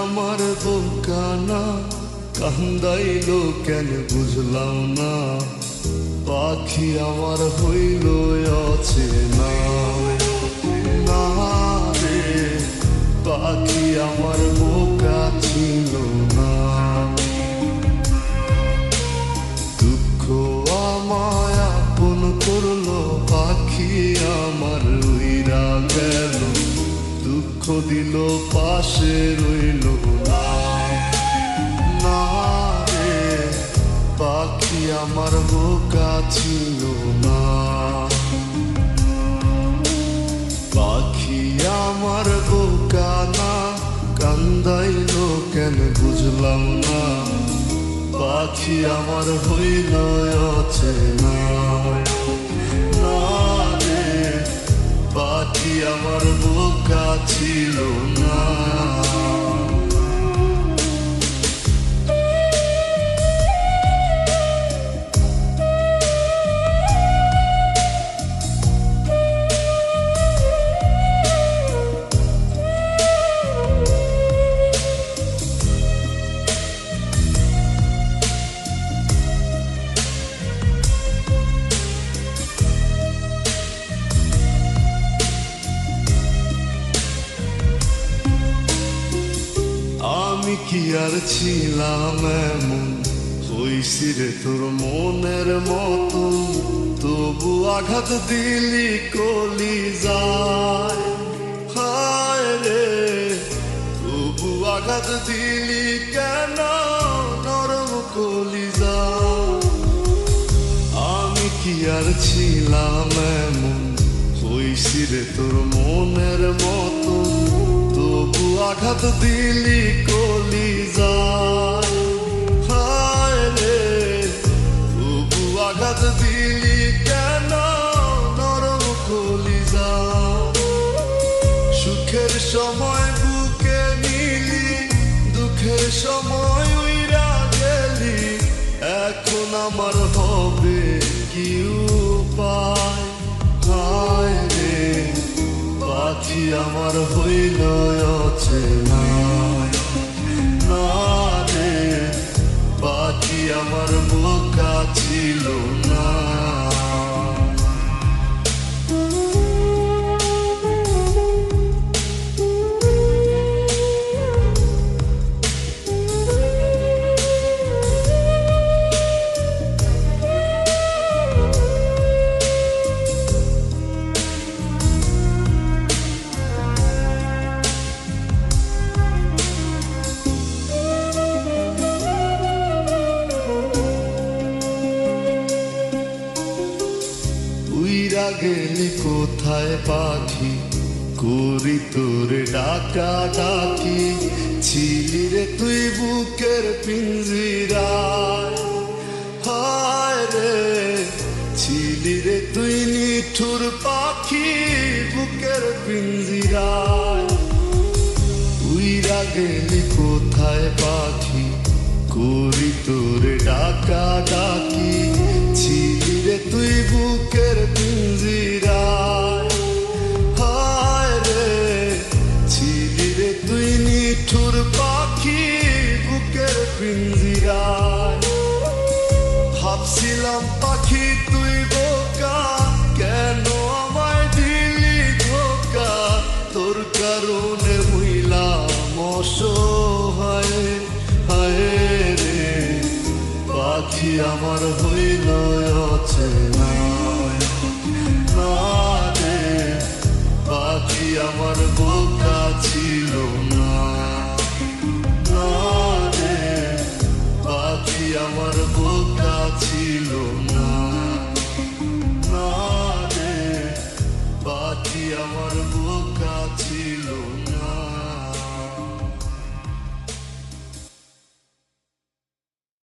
আমার বোকানা কান্দাইলো কেন বুঝলাম না, পাখি আমার হইল অচেনা। না রে পাখি আমার বোকা ছিল না, দুঃখ আমায় আপন করলো, পাখি আমার উইরা গেল, দুঃখ দিল পাশে রইল না। না রে পাখি আমার বোকা ছিল না, পাখি আমার বোকা না কান্দাইলো কেন বুঝলাম না, পাখি আমার হইল অচেনা। না রে পাখি আমার বোকা ছিল না। আমি কি আর ছিলাম এমন, হইছি রে তোর মনের মতো, তবু আঘাত দিলি কলিজায়। হায় রে তবু আঘাত দিলি কেন নরম কলিজায়। আমি কি আর ছিলাম এমন, হইছি রে তোর মনের মতো, তবু আঘাত দিলি কলিজায়। হায় রে তবু আঘাত দিলি কেন নরম কলিজায়। সুখের সময় বুকে নিলি, দুঃখের সময় উইরা গেলি, এখন আমার হবে কি উপায়। হায় রে পাখি আমার হইল অচেনা। না রে পাখি আমার বোকা ছিল না। উইরা গেলি কোথায় পাখি, করি তোরে ডাকা ডাকি, ছিলি রে তুই বুকের পিঞ্জিরায়। হায় রে ছিলি রে তুই নিঠুর পাখি বুকের পিঞ্জিরায়। উইরা গেলি কোথায় পাখি, করি তোরে ডাকা ডাকি, ছিলি রে তুই বুকের পিঞ্জিরায়। হায় রে ছিলি রে তুই নিঠুর পাখি বুকের পিঞ্জিরায়। ভাবছিলাম পাখি তুই বোকা, কেন আমায় দিলি ধোকা, তোর কারণে হইলাম অসহায়। হায় রে পাখি আমার হইল অচেনা। না রে পাখি আমার